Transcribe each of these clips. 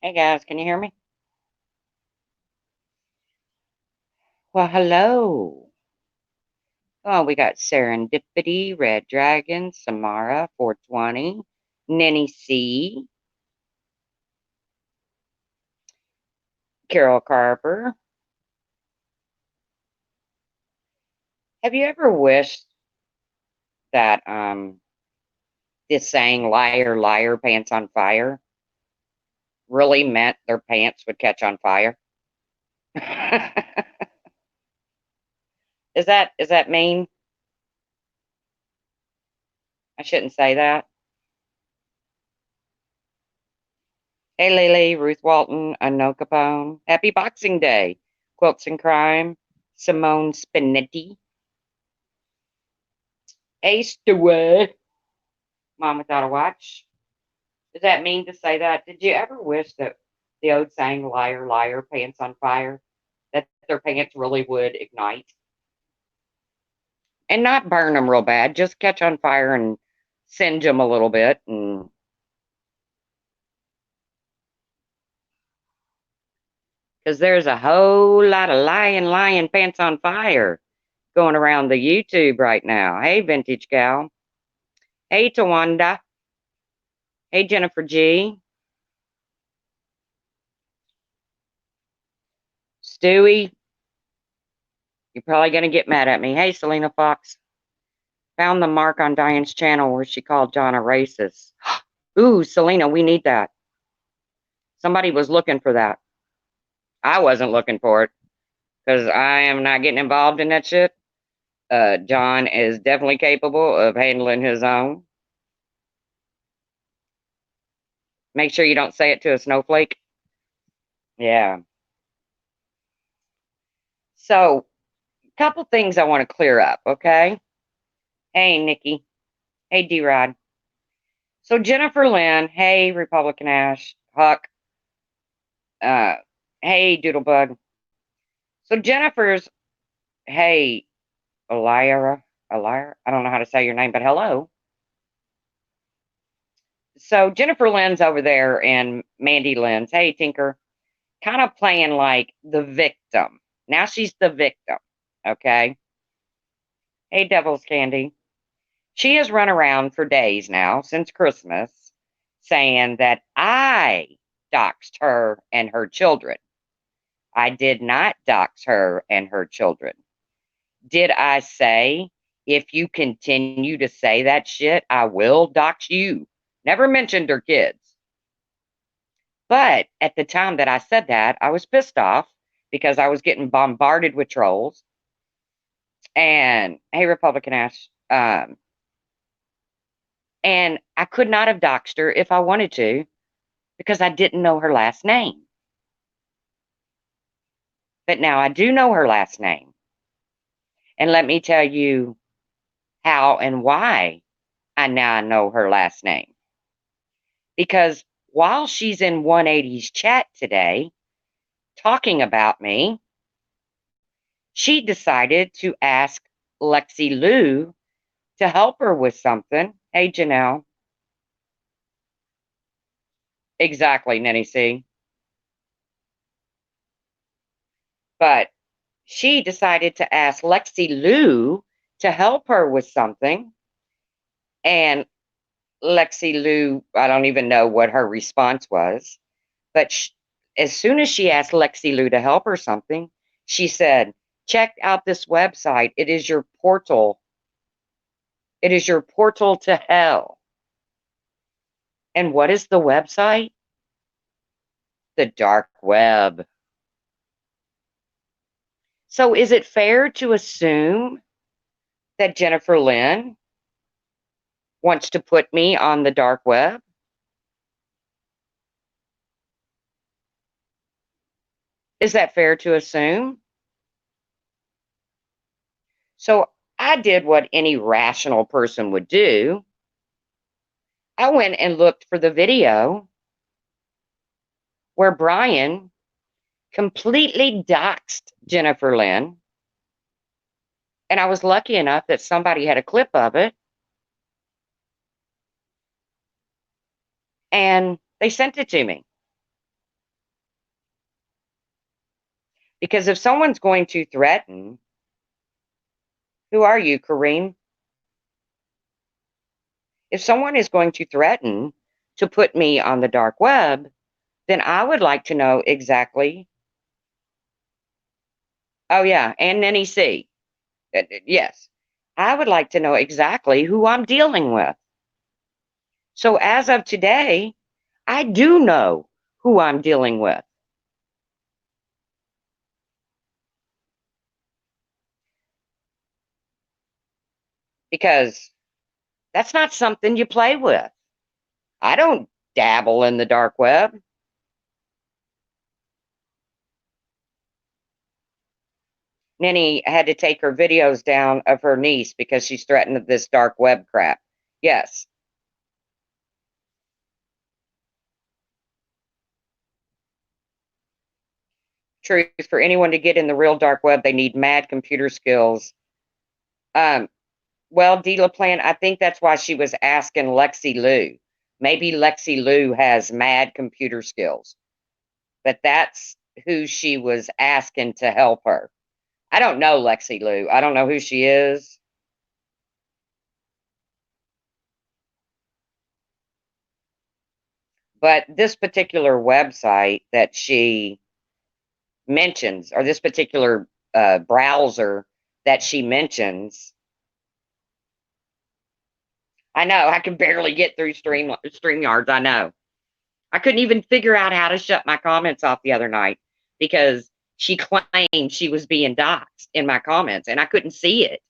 Hey guys, can you hear me? Well, hello. Oh, we got Serendipity, Red Dragon, Samara, 420, Nenny C, Carol Carver. Have you ever wished that this saying liar, liar, pants on fire really meant their pants would catch on fire? Is that mean? I shouldn't say that. Hey Lily, Ruth Walton, Unknown Capone. Happy Boxing Day. Quilts and Crime, Simone Spinetti. Hey Stuart. Mom without a watch. Does that mean to say that? Did you ever wish that the old saying liar, liar, pants on fire, that their pants really would ignite? And not burn them real bad, just catch on fire and singe them a little bit. And because there's a whole lot of lying pants on fire going around the YouTube right now. Hey, Vintage Gal. Hey, Tawanda. Hey, Jennifer G. Stewie, you're probably going to get mad at me. Hey, Selena Fox. Found the mark on Diane's channel where she called John a racist. Ooh, Selena, we need that. Somebody was looking for that. I wasn't looking for it because I am not getting involved in that shit. John is definitely capable of handling his own. Make sure you don't say it to a snowflake. Yeah. So, couple things I want to clear up, okay? Hey, Nikki. Hey, D Rod. So, Jennifer Lynn. Hey, Republican Ash. Huck. Uh, hey, Doodlebug. So, Jennifer's. Hey, Elira. Elira? I don't know how to say your name, but hello. So, Jennifer Lynn's over there and Mandy Lynn's. Hey, Tinker. Kind of playing like the victim. Now she's the victim, okay? Hey, Devil's Candy. She has run around for days now, since Christmas, saying that I doxed her and her children. I did not dox her and her children. Did I say, if you continue to say that shit, I will dox you? Never mentioned her kids. But at the time that I said that, I was pissed off because I was getting bombarded with trolls. And hey, Republican Ash, and I could not have doxed her if I wanted to because I didn't know her last name. But now I do know her last name. And let me tell you how and why I now know her last name. Because while she's in 180's chat today talking about me, she decided to ask Lexi Lou to help her with something. Hey, Janelle. Exactly, Nenny C. But she decided to ask Lexi Lou to help her with something. And Lexi Lou, I don't even know what her response was. But as soon as she asked Lexi Lou to help her something, she said, check out this website. It is your portal. It is your portal to hell. And what is the website? The dark web. So is it fair to assume that Jennifer Lynn wants to put me on the dark web? Is that fair to assume? So I did what any rational person would do. I went and looked for the video where Brian completely doxed Jennifer Lynn. And I was lucky enough that somebody had a clip of it. And they sent it to me. Because if someone's going to threaten, who are you, Kareem? If someone is going to threaten to put me on the dark web, then I would like to know exactly. Oh, yeah, and Nenny C. Yes. I would like to know exactly who I'm dealing with. So as of today, I do know who I'm dealing with. Because that's not something you play with. I don't dabble in the dark web. Nenny had to take her videos down of her niece because she's threatened this dark web crap. Yes. Truth, for anyone to get in the real dark web, they need mad computer skills. Um, well, D. LaPlante, I think that's why she was asking Lexi Lou. Maybe Lexi Lou has mad computer skills, but that's who she was asking to help her. I don't know Lexi Lou. I don't know who she is. But this particular website that she mentions, or this particular browser that she mentions, I know I can barely get through StreamYards. I know. I couldn't even figure out how to shut my comments off the other night because she claimed she was being doxxed in my comments and I couldn't see it.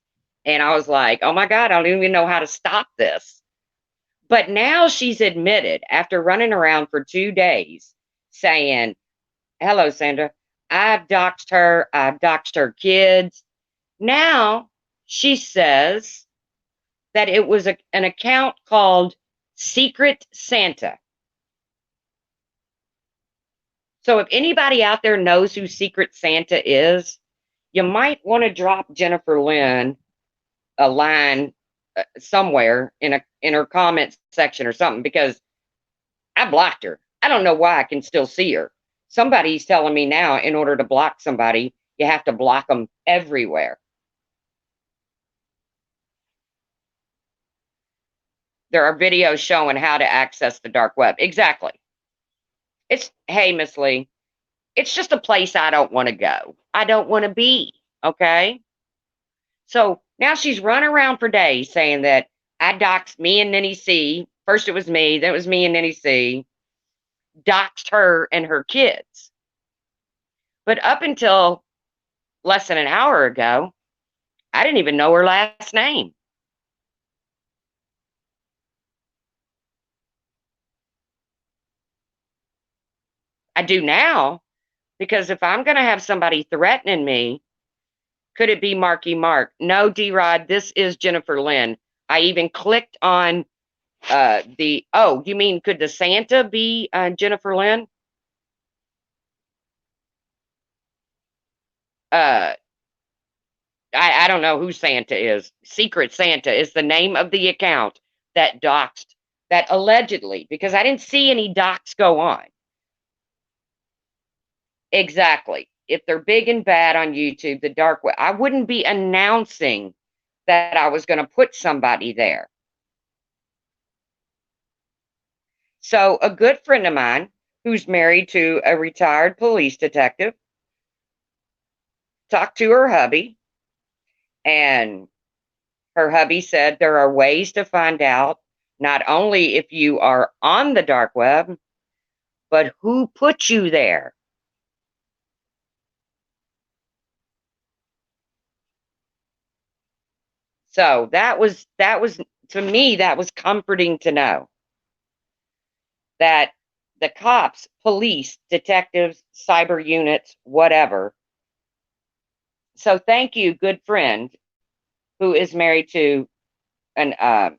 And I was like, oh my God, I don't even know how to stop this. But now she's admitted after running around for 2 days saying, hello, Sandra, I've doxed her kids. Now she says that it was an account called Secret Santa. So if anybody out there knows who Secret Santa is, you might want to drop Jennifer Lynn a line somewhere in her comments section or something because I blocked her. I don't know why I can still see her. Somebody's telling me now in order to block somebody, you have to block them everywhere. There are videos showing how to access the dark web. Exactly. It's, hey, Miss Lee, it's just a place I don't want to go. I don't want to be. Okay. So now she's run around for days saying that I doxed me and Nenny C. First it was me, then it was me and Nenny C. Doxed her and her kids. But up until less than an hour ago, I didn't even know her last name. I do now because if I'm going to have somebody threatening me, could it be Marky Mark? No, D Rod, this is Jennifer Lynn. I even clicked on oh, you mean could the Santa be Jennifer Lynn? Uh, I don't know who Santa is. Secret Santa is the name of the account that doxed, that allegedly, because I didn't see any docs go on. Exactly. If they're big and bad on YouTube, the dark web, I wouldn't be announcing that I was going to put somebody there. So, a good friend of mine who's married to a retired police detective talked to her hubby, and her hubby said there are ways to find out not only if you are on the dark web, but who put you there. So that was to me that was comforting to know that the cops, police, detectives, cyber units, whatever. So thank you, good friend, who is married to an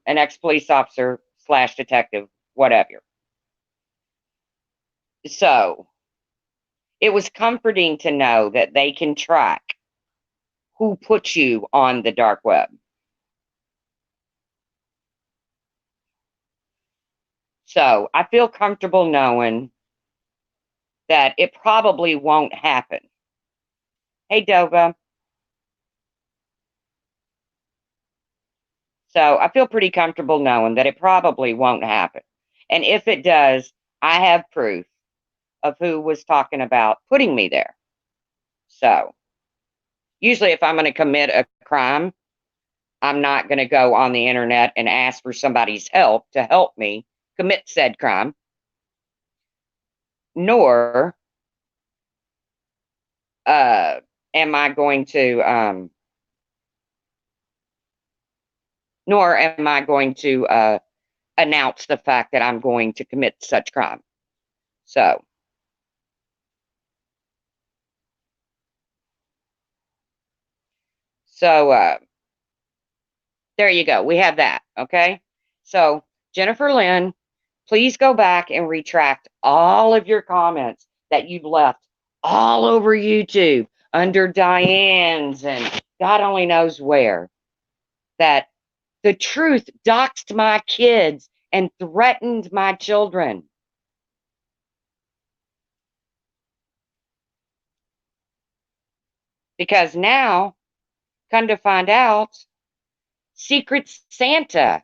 ex police officer slash detective, whatever. So it was comforting to know that they can track who put you on the dark web. So I feel comfortable knowing that it probably won't happen. Hey, Dova. So I feel pretty comfortable knowing that it probably won't happen. And if it does, I have proof of who was talking about putting me there. So usually, if I'm going to commit a crime, I'm not going to go on the internet and ask for somebody's help to help me commit said crime, nor am I going to, nor am I going to announce the fact that I'm going to commit such crime. So, so there you go. We have that. Okay. So, Jennifer Lynn, please go back and retract all of your comments that you've left all over YouTube under Diane's and God only knows where. That the truth doxed my kids and threatened my children. Because now, come to find out, Secret Santa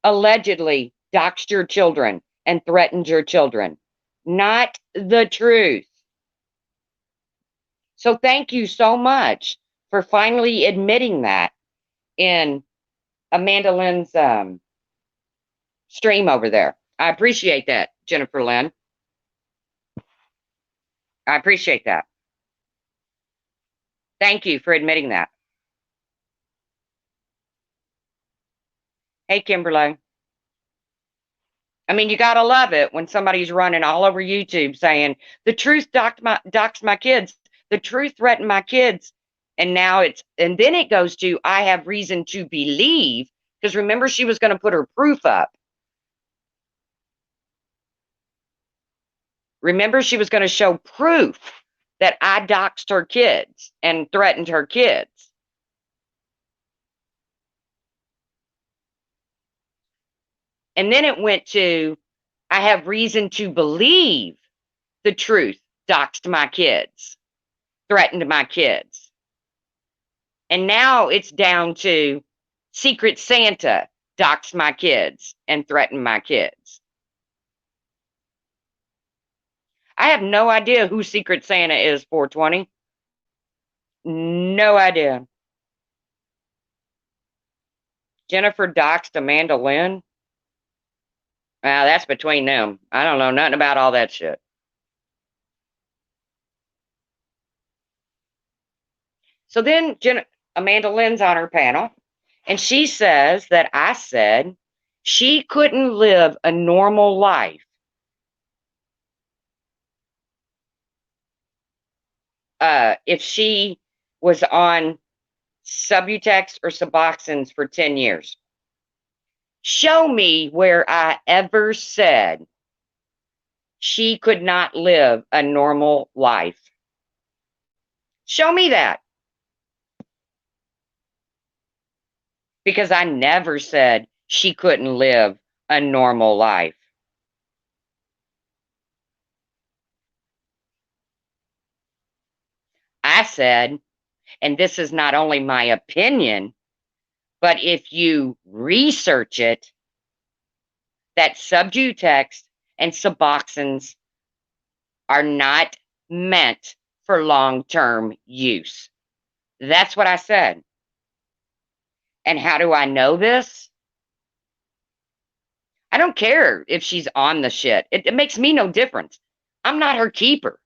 allegedly doxed your children and threatened your children. Not the truth. So thank you so much for finally admitting that in Amanda Lynn's stream over there. I appreciate that, Jennifer Lynn. I appreciate that. Thank you for admitting that. Hey, Kimberly. I mean, you gotta love it when somebody's running all over YouTube saying the truth doxed my kids, the truth threatened my kids, and now and then it goes to I have reason to believe, because remember she was going to put her proof up. Remember she was going to show proof that I doxed her kids and threatened her kids. And then it went to I have reason to believe the truth doxed my kids, threatened my kids. And now it's down to Secret Santa doxed my kids and threatened my kids. I have no idea who Secret Santa is, 420. No idea. Jennifer doxed Amanda Lynn? Well, that's between them. I don't know nothing about all that shit. So then Amanda Lynn's on her panel, and she says that I said she couldn't live a normal life if she was on Subutex or Suboxones for 10 years. Show me where I ever said she could not live a normal life. Show me that. Because I never said she couldn't live a normal life. I said, and this is not only my opinion, but if you research it, that Subutex and Suboxones are not meant for long-term use. That's what I said. And how do I know this? I don't care if she's on the shit. It makes me no difference. I'm not her keeper.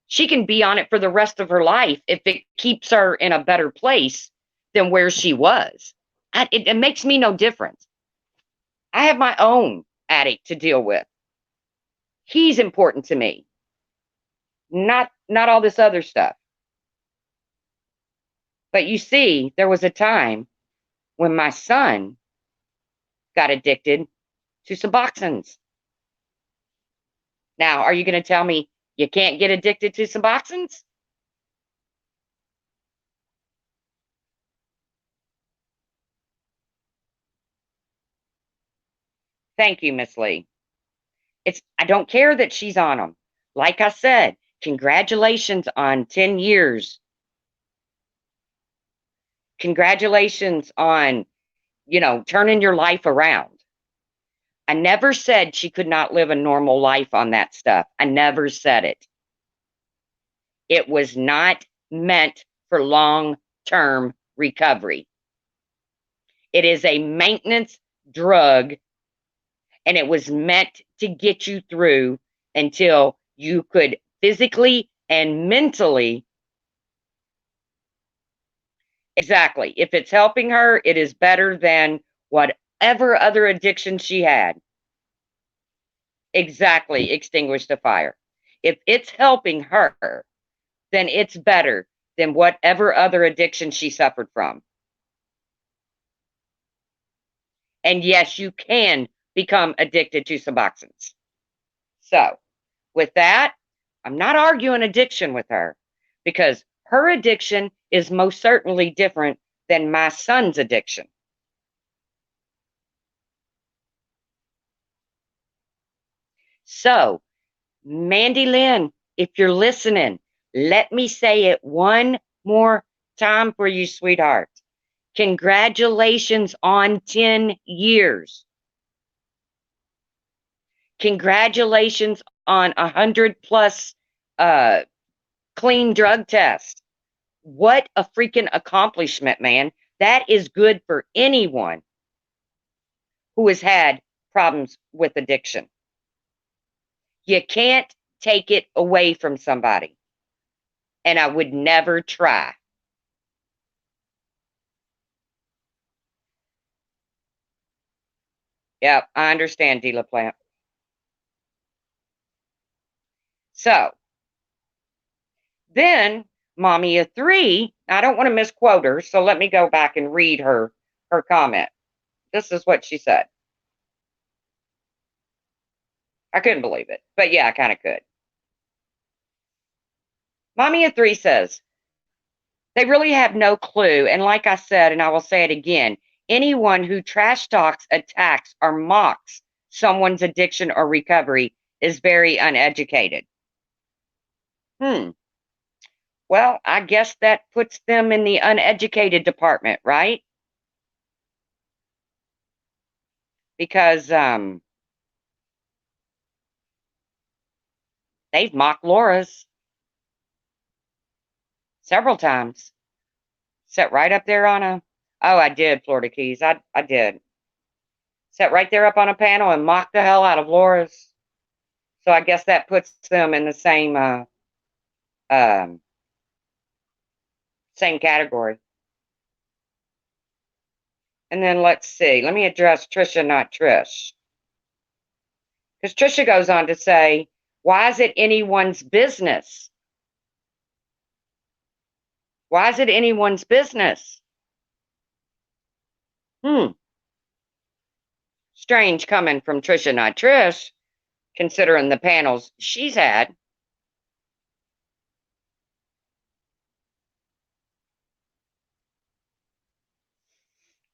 She can be on it for the rest of her life if it keeps her in a better place than where she was. It makes me no difference. I have my own addict to deal with. He's important to me. Not all this other stuff. But you see, there was a time when my son got addicted to Suboxones. Now, are you going to tell me you can't get addicted to Suboxones? Thank you, Miss Lee. I don't care that she's on them. Like I said, congratulations on 10 years. Congratulations on, turning your life around. I never said she could not live a normal life on that stuff. I never said it. It was not meant for long-term recovery. It is a maintenance drug, and it was meant to get you through until you could physically and mentally. Exactly. If it's helping her, it is better than whatever other addiction she had. Exactly. Extinguish the fire. If it's helping her, then it's better than whatever other addiction she suffered from. And yes, you can become addicted to Suboxones. So, with that, I'm not arguing addiction with her, because her addiction is most certainly different than my son's addiction. So, Mandy Lynn, if you're listening, let me say it one more time for you, sweetheart. Congratulations on 10 years. Congratulations on 100 plus clean drug tests. What a freaking accomplishment, man. That is good for anyone who has had problems with addiction. You can't take it away from somebody. And I would never try. Yep, I understand, D. LaPlante. So then Mommy of Three, I don't want to misquote her, so let me go back and read her comment. This is what she said. I couldn't believe it, but yeah, I kind of could. Mommy of Three says, they really have no clue. And like I said, and I will say it again, anyone who trash talks, attacks, or mocks someone's addiction or recovery is very uneducated. Well, I guess that puts them in the uneducated department, right? Because they've mocked Laura's several times. Sat right up there on a, oh, I did, Florida Keys. I did. Sat right there up on a panel and mocked the hell out of Laura's. So I guess that puts them in the um, same category. And then let's see. Let me address Trisha, not Trish. Because Trisha goes on to say, why is it anyone's business? Why is it anyone's business? Strange coming from Trisha, not Trish, considering the panels she's had.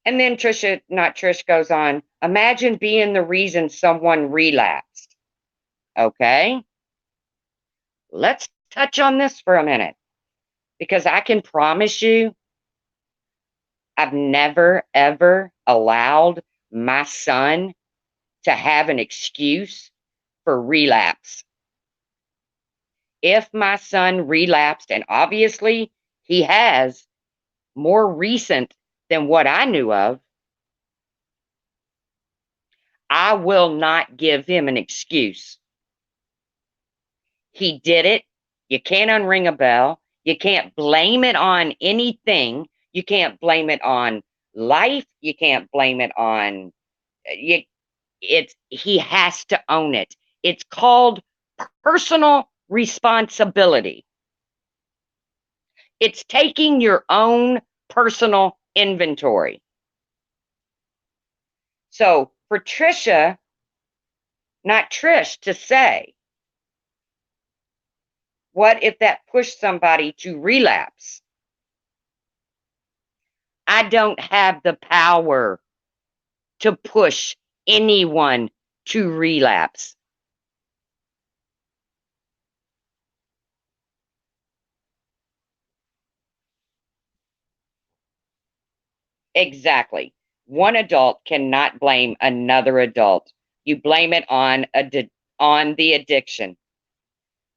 And then Trisha, not Trish, goes on, imagine being the reason someone relapsed. Okay. Let's touch on this for a minute, because I can promise you, I've never, ever allowed my son to have an excuse for relapse. If my son relapsed, and obviously he has, more recent than what I knew of, I will not give him an excuse. He did it. You can't unring a bell. You can't blame it on anything. You can't blame it on life. You can't blame it on you. He has to own it. It's called personal responsibility. It's taking your own personal inventory. So for Trisha, not Trish, to say, what if that pushed somebody to relapse? I don't have the power to push anyone to relapse. Exactly. One adult cannot blame another adult. You blame it on on the addiction.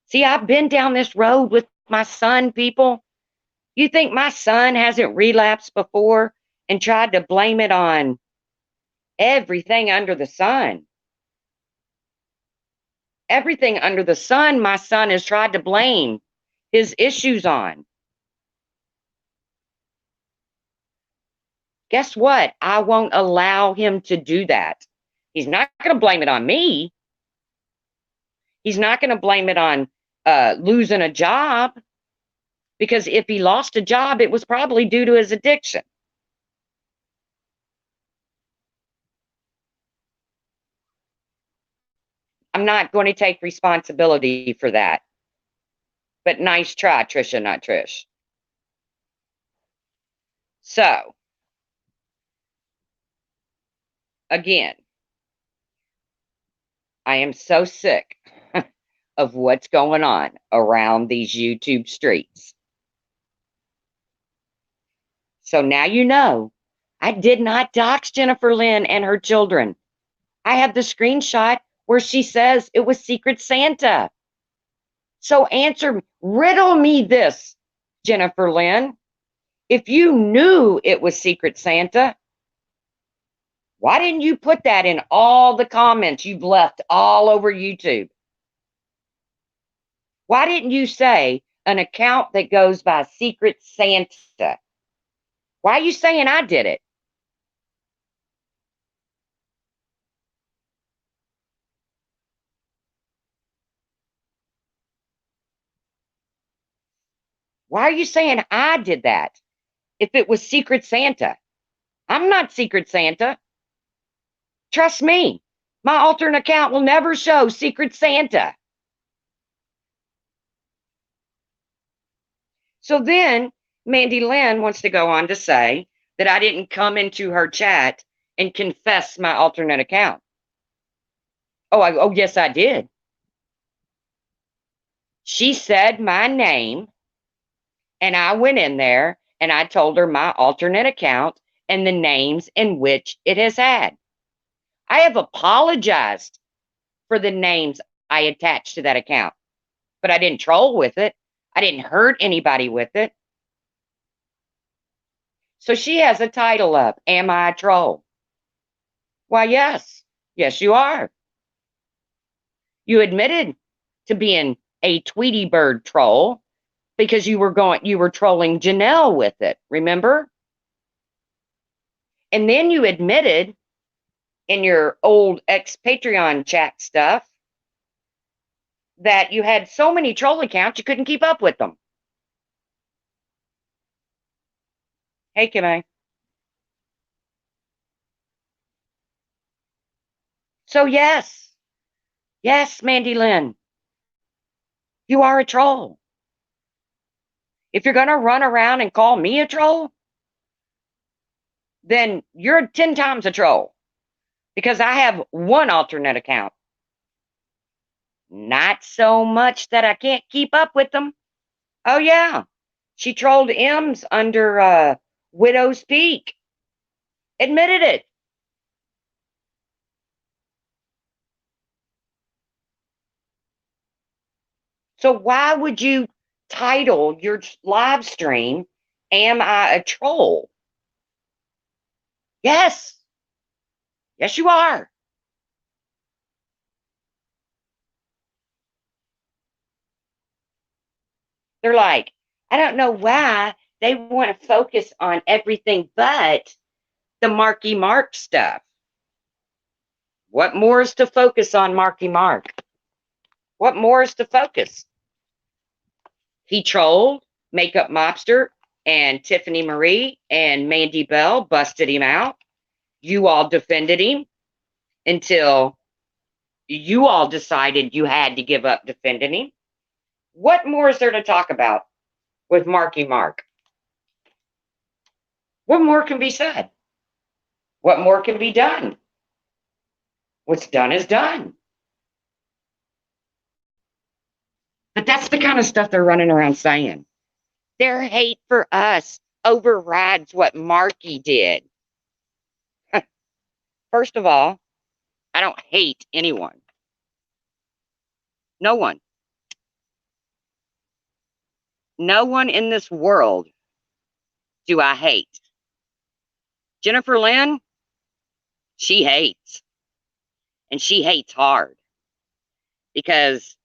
See, I've been down this road with my son, people. You think my son hasn't relapsed before and tried to blame it on everything under the sun? Everything under the sun, my son has tried to blame his issues on. Guess what? I won't allow him to do that. He's not going to blame it on me. He's not going to blame it on losing a job, because if he lost a job, it was probably due to his addiction. I'm not going to take responsibility for that. But nice try, Trisha, not Trish. So, again, I am so sick of what's going on around these YouTube streets. So now you know, I did not dox Jennifer Lynn and her children. I have the screenshot where she says it was Secret Santa. So riddle me this, Jennifer Lynn. If you knew it was Secret Santa, why didn't you put that in all the comments you've left all over YouTube? Why didn't you say an account that goes by Secret Santa? Why are you saying I did it? Why are you saying I did that if it was Secret Santa? I'm not Secret Santa. Trust me, my alternate account will never show Secret Santa. So then Mandy Lynn wants to go on to say that I didn't come into her chat and confess my alternate account. Oh, yes, I did. She said my name, and I went in there and I told her my alternate account and the names in which it has had. I have apologized for the names I attached to that account, but I didn't troll with it. I didn't hurt anybody with it. So she has a title up, Am I a Troll? Why, yes. Yes, you are. You admitted to being a Tweety Bird troll because you were trolling Janelle with it, remember? And then you admitted in your old ex-Patreon chat stuff that you had so many troll accounts you couldn't keep up with them. Hey, Kimay. So yes, Mandy Lynn, you are a troll. If you're going to run around and call me a troll, then you're 10 times a troll, because I have one alternate account. Not so much that I can't keep up with them. Oh, yeah. She trolled M's under Widow's Peak. Admitted it. So why would you title your live stream, Am I a Troll? Yes. Yes, you are. They're like, I don't know why they want to focus on everything but the Marky Mark stuff. What more is to focus on, Marky Mark? What more is to focus? He trolled Makeup Mobster, and Tiffany Marie and Mandy Bell busted him out. You all defended him until you all decided you had to give up defending him. What more is there to talk about with Marky Mark? What more can be said? What more can be done? What's done is done. But that's the kind of stuff they're running around saying. Their hate for us overrides what Marky did. First of all, I don't hate anyone. No one. No one in this world do I hate. Jennifer Lynn, she hates. And she hates hard. Because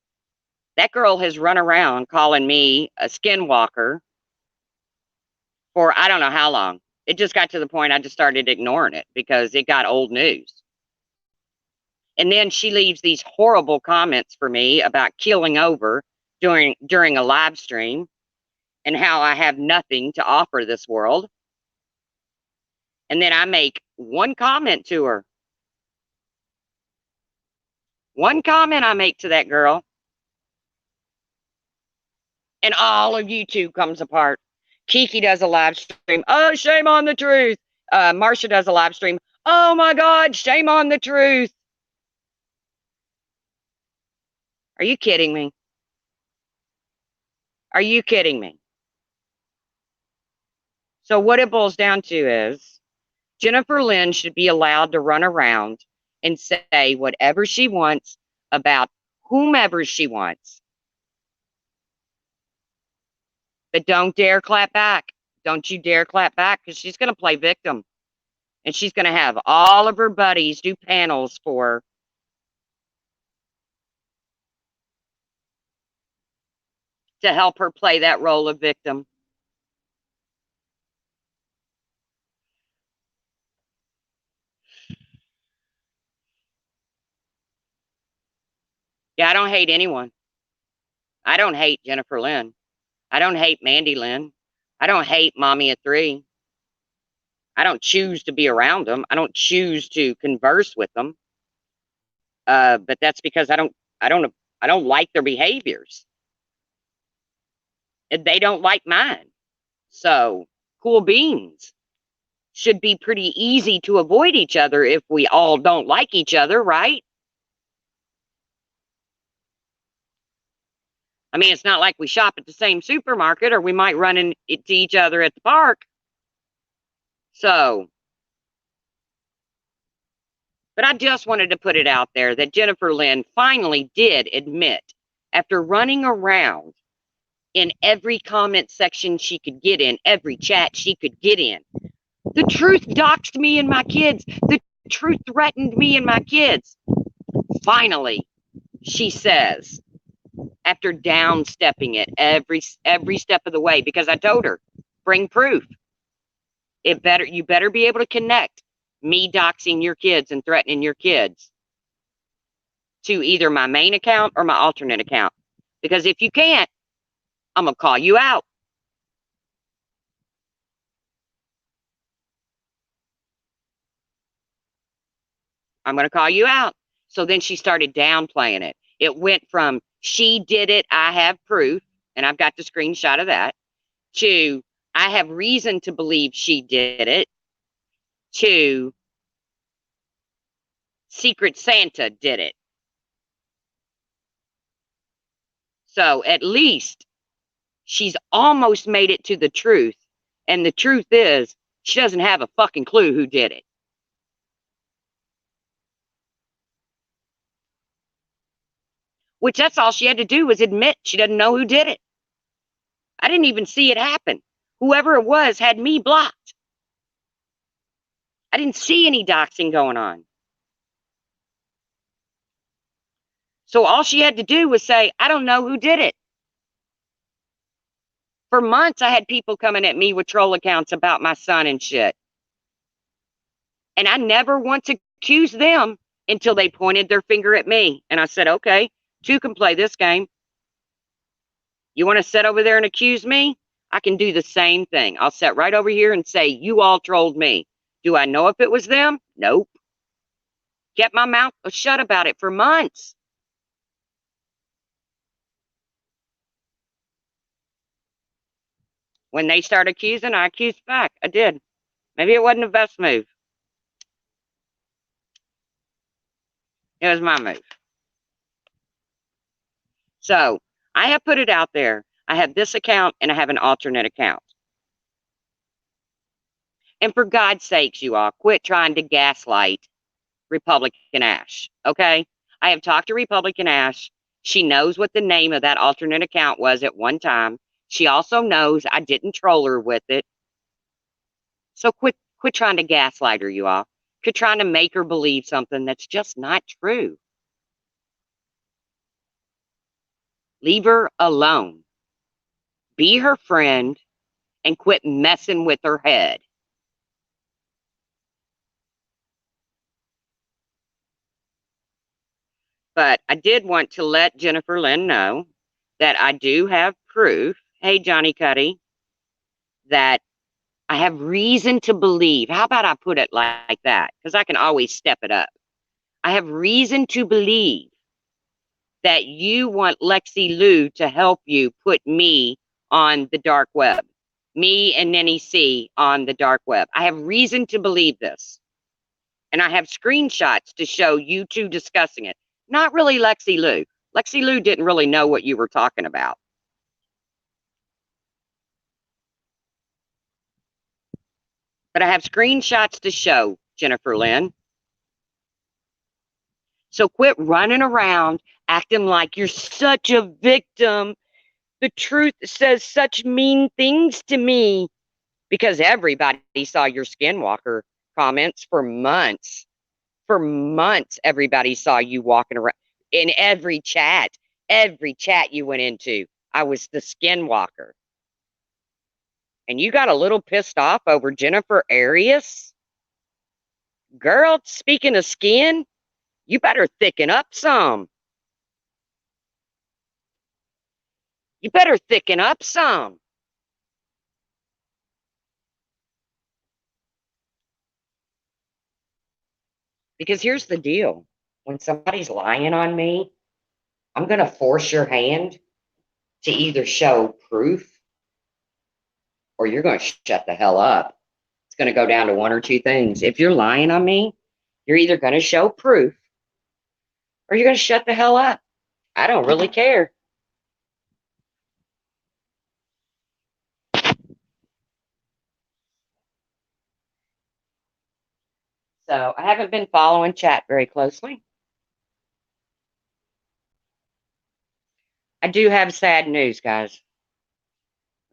that girl has run around calling me a skinwalker for I don't know how long. It just got to the point I just started ignoring it because it got old news. And then she leaves these horrible comments for me about keeling over during a live stream and how I have nothing to offer this world. And then I make one comment to her. One comment I make to that girl. And all of YouTube comes apart. Kiki does a live stream. Oh, shame on the truth. Marsha does a live stream. Oh my God, shame on the truth. Are you kidding me? Are you kidding me? So what it boils down to is Jennifer Lynn should be allowed to run around and say whatever she wants about whomever she wants. But don't dare clap back. Don't you dare clap back because she's going to play victim. And she's going to have all of her buddies do panels for her. To help her play that role of victim. Yeah, I don't hate anyone. I don't hate Jennifer Lynn. I don't hate Mandy Lynn. I don't hate Mommy of Three. I don't choose to be around them. I don't choose to converse with them. But that's because I don't like their behaviors. They don't like mine. So, cool beans. Should be pretty easy to avoid each other if we all don't like each other, right? I mean, it's not like we shop at the same supermarket or we might run into each other at the park. So, but I just wanted to put it out there that Jennifer Lynn finally did admit, after running around in every comment section she could get in, every chat she could get in, the truth doxed me and my kids. The truth threatened me and my kids. Finally, she says, after downstepping it every step of the way, because I told her, bring proof. You better be able to connect me doxing your kids and threatening your kids to either my main account or my alternate account. Because if you can't, I'm going to call you out. I'm going to call you out. So then she started downplaying it. It went from she did it, I have proof, and I've got the screenshot of that, to I have reason to believe she did it, to Secret Santa did it. So at least she's almost made it to the truth. And the truth is, she doesn't have a fucking clue who did it. Which that's all she had to do was admit she doesn't know who did it. I didn't even see it happen. Whoever it was had me blocked. I didn't see any doxing going on. So all she had to do was say, I don't know who did it. For months, I had people coming at me with troll accounts about my son and shit. And I never once accused them until they pointed their finger at me. And I said, okay, two can play this game. You want to sit over there and accuse me? I can do the same thing. I'll sit right over here and say, you all trolled me. Do I know if it was them? Nope. Kept my mouth shut about it for months. When they started accusing, I accused back. I did. Maybe it wasn't the best move. It was my move. So I have put it out there. I have this account and I have an alternate account. And for God's sakes, you all, quit trying to gaslight Republican Ash. Okay. I have talked to Republican Ash. She knows what the name of that alternate account was at one time. She also knows I didn't troll her with it. So quit trying to gaslight her, you all. Quit trying to make her believe something that's just not true. Leave her alone. Be her friend and quit messing with her head. But I did want to let Jennifer Lynn know that I do have proof. Hey, Johnny Cuddy, that I have reason to believe. How about I put it like that? Because I can always step it up. I have reason to believe that you want Lexi Lou to help you put me on the dark web, me and Nenny C on the dark web. I have reason to believe this. And I have screenshots to show you two discussing it. Not really Lexi Lou. Lexi Lou didn't really know what you were talking about. But I have screenshots to show, Jennifer Lynn. So quit running around acting like you're such a victim. The truth says such mean things to me because everybody saw your Skinwalker comments for months. For months, everybody saw you walking around in every chat you went into. I was the Skinwalker. And you got a little pissed off over Jennifer Arias? Girl, speaking of skin, you better thicken up some. You better thicken up some. Because here's the deal. When somebody's lying on me, I'm going to force your hand to either show proof or you're going to shut the hell up. It's going to go down to one or two things. If you're lying on me, you're either going to show proof or you're going to shut the hell up. I don't really care. So I haven't been following chat very closely. I do have sad news, guys.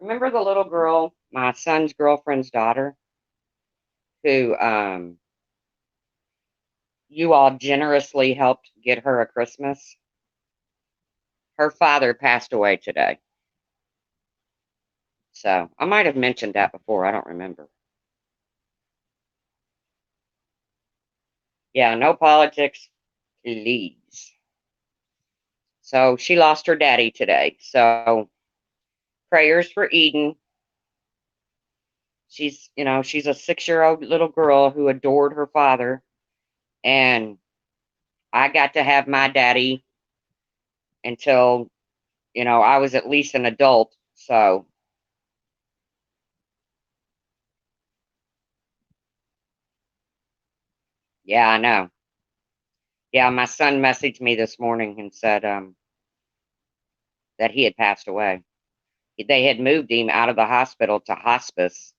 Remember the little girl, my son's girlfriend's daughter, who you all generously helped get her a Christmas? Her father passed away today. So I might have mentioned that before. I don't remember. Yeah, no politics, please. So she lost her daddy today. So prayers for Eden. She's a 6-year-old little girl who adored her father. And I got to have my daddy until, I was at least an adult. So, yeah, I know. Yeah, my son messaged me this morning and said that he had passed away. They had moved him out of the hospital to hospice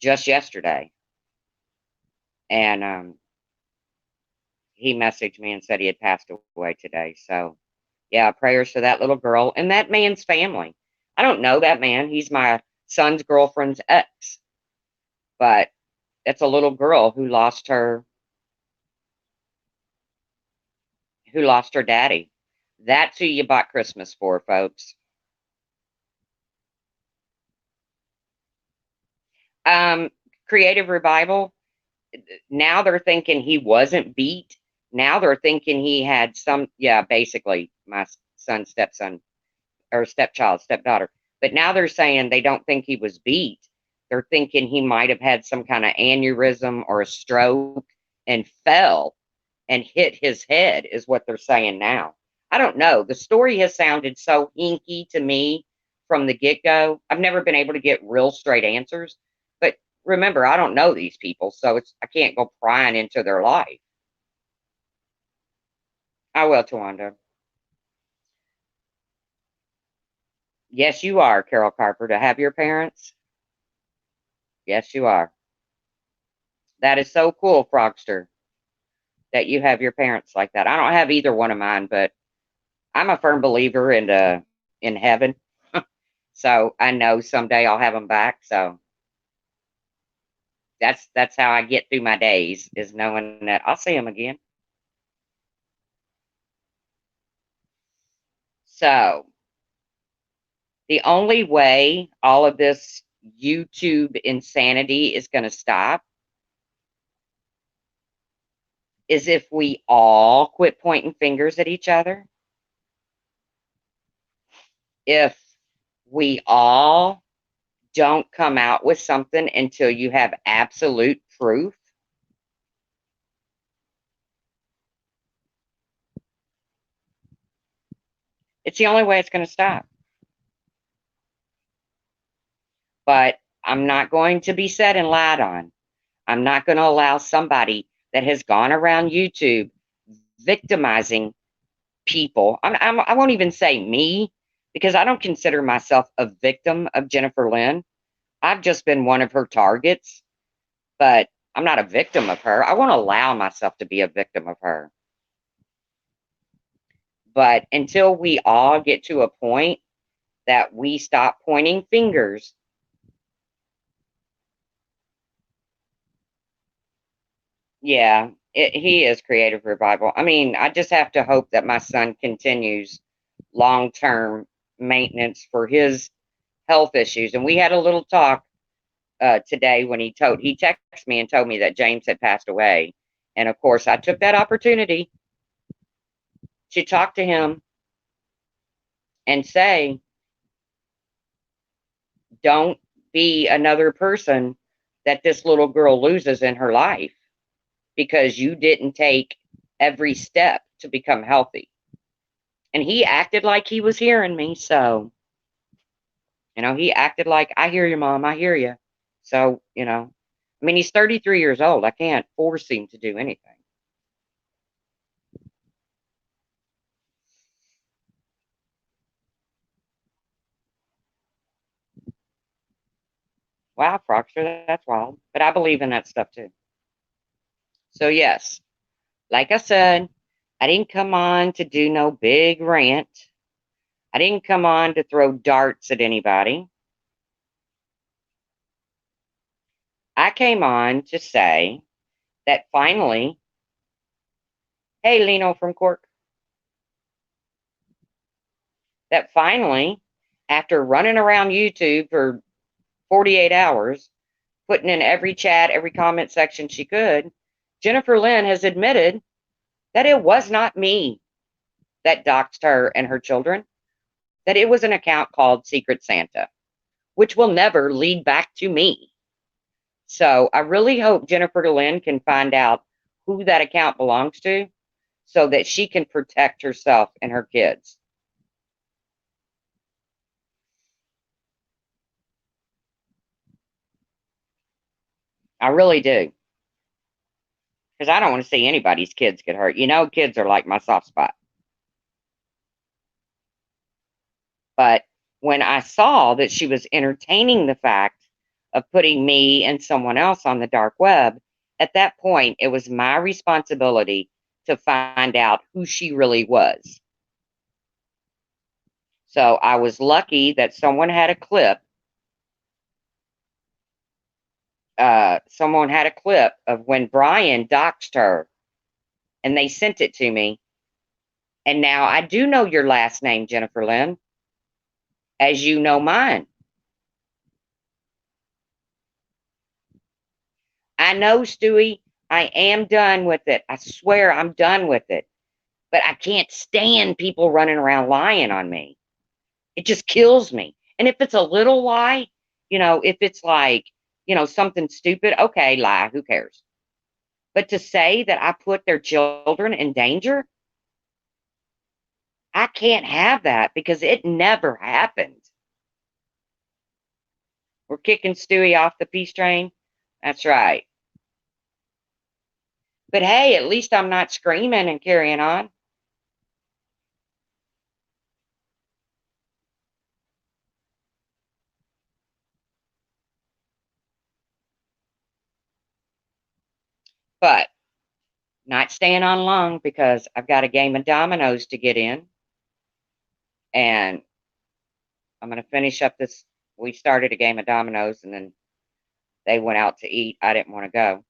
just yesterday. And he messaged me and said he had passed away today. So, yeah, prayers for that little girl and that man's family. I don't know that man. He's my son's girlfriend's ex. But it's a little girl who lost her daddy. That's who you bought Christmas for, folks. Um, Creative Revival. Now they're thinking he wasn't beat. Now they're thinking he had yeah, basically my son's stepson or stepchild, stepdaughter. But now they're saying they don't think he was beat. They're thinking he might have had some kind of aneurysm or a stroke and fell and hit his head, is what they're saying now. I don't know. The story has sounded so hinky to me from the get go. I've never been able to get real straight answers. But remember, I don't know these people, so I can't go prying into their life. I will, Tawanda. Yes, you are, Carol Carper, to have your parents. Yes, you are. That is so cool, Frogster. that you have your parents like that. I don't have either one of mine, but I'm a firm believer in heaven. So I know someday I'll have them back. So that's how I get through my days, is knowing that I'll see them again. So the only way all of this YouTube insanity is going to stop is if we all quit pointing fingers at each other. If we all don't come out with something until you have absolute proof. It's the only way it's going to stop. But I'm not going to be said and lied on. I'm not going to allow somebody that has gone around YouTube victimizing people. I won't even say me, because I don't consider myself a victim of Jennifer Lynn. I've just been one of her targets, but I'm not a victim of her. I won't allow myself to be a victim of her. But until we all get to a point that we stop pointing fingers, yeah, he is creative revival. I mean, I just have to hope that my son continues long-term maintenance for his health issues. And we had a little talk today when he texted me and told me that James had passed away. And of course, I took that opportunity to talk to him and say, don't be another person that this little girl loses in her life because you didn't take every step to become healthy. And he acted like he was hearing me. So, he acted like, I hear you, Mom. I hear you. So, I mean, he's 33 years old. I can't force him to do anything. Wow, Frogster, that's wild. But I believe in that stuff too. So, yes, like I said, I didn't come on to do no big rant. I didn't come on to throw darts at anybody. I came on to say that finally, hey, Lino from Cork, that finally, after running around YouTube for 48 hours, putting in every chat, every comment section she could, Jennifer Lynn has admitted that it was not me that doxed her and her children, that it was an account called Secret Santa, which will never lead back to me. So I really hope Jennifer Lynn can find out who that account belongs to so that she can protect herself and her kids. I really do. Because I don't want to see anybody's kids get hurt. Kids are like my soft spot. But when I saw that she was entertaining the fact of putting me and someone else on the dark web, at that point, it was my responsibility to find out who she really was. So I was lucky that someone had a clip. Someone had a clip of when Brian doxed her, and they sent it to me. And now I do know your last name, Jennifer Lynn, as you know mine. I know, Stewie, I am done with it. I swear I'm done with it. But I can't stand people running around lying on me. It just kills me. And if it's a little lie, if it's like, something stupid, okay, lie, who cares? But to say that I put their children in danger, I can't have that because it never happened. We're kicking Stewie off the peace train. That's right. But hey, at least I'm not screaming and carrying on. But Not staying on long because I've got a game of dominoes to get in. And I'm going to finish up this. We started a game of dominoes and then they went out to eat. I didn't want to go.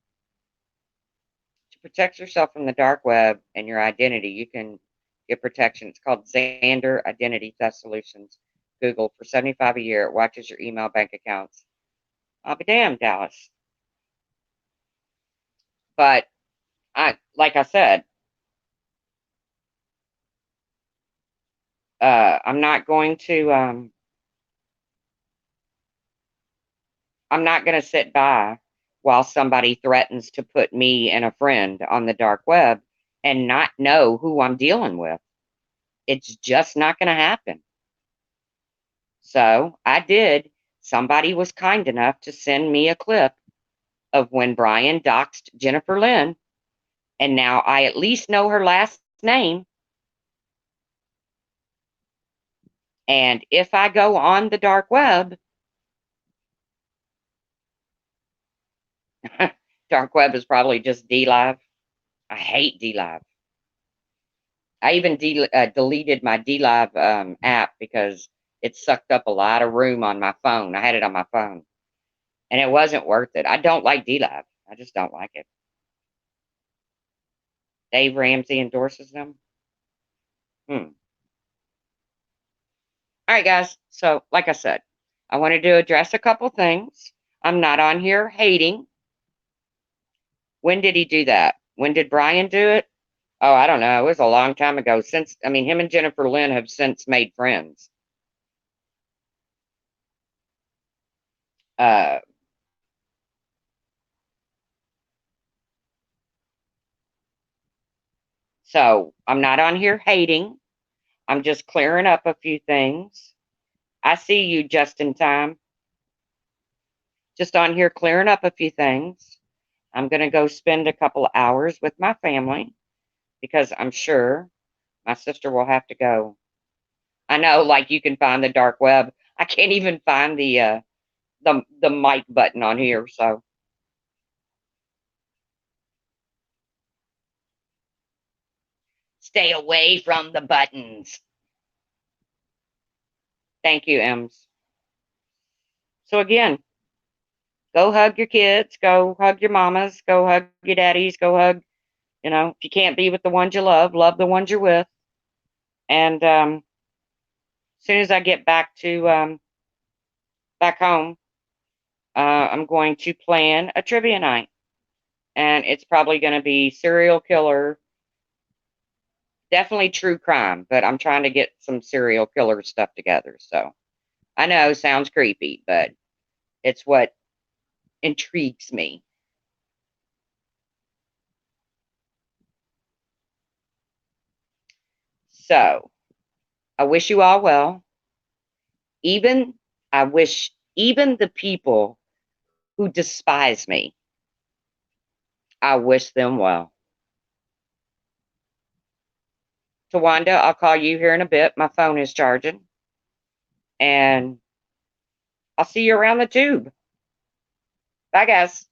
To protect yourself from the dark web and your identity, you can get protection. It's called Xander Identity Theft Solutions. Google for $75 a year. It watches your email, bank accounts. I'll be damned, Dallas. But like I said, I'm not going to sit by while somebody threatens to put me and a friend on the dark web and not know who I'm dealing with. It's just not going to happen. So I did. Somebody was kind enough to send me a clip of when Brian doxed Jennifer Lynn, and now I at least know her last name. And if I go on the dark web, dark web is probably just DLive. I hate DLive. I even deleted my DLive app because it sucked up a lot of room on my phone. I had it on my phone, and it wasn't worth it. I don't like DLive. I just don't like it. Dave Ramsey endorses them. All right, guys. So, like I said, I wanted to address a couple things. I'm not on here hating. When did he do that? When did Brian do it? Oh, I don't know. It was a long time ago. Him and Jennifer Lynn have since made friends. So I'm not on here hating. I'm just clearing up a few things. I see you just in time. Just on here clearing up a few things. I'm going to go spend a couple of hours with my family because I'm sure my sister will have to go. I know, like you can find the dark web. I can't even find the mic button on here. So stay away from the buttons. Thank you, Ems. So again, go hug your kids, go hug your mamas, go hug your daddies, go hug, if you can't be with the ones you love the ones you're with. And as soon as I get back to back home, I'm going to plan a trivia night. And it's probably going to be serial killer, definitely true crime, but I'm trying to get some serial killer stuff together. So I know, sounds creepy, but it's what intrigues me. So I wish you all well. I wish even the people who despise me, I wish them well. Tawanda, I'll call you here in a bit. My phone is charging. And I'll see you around the tube. Bye, guys.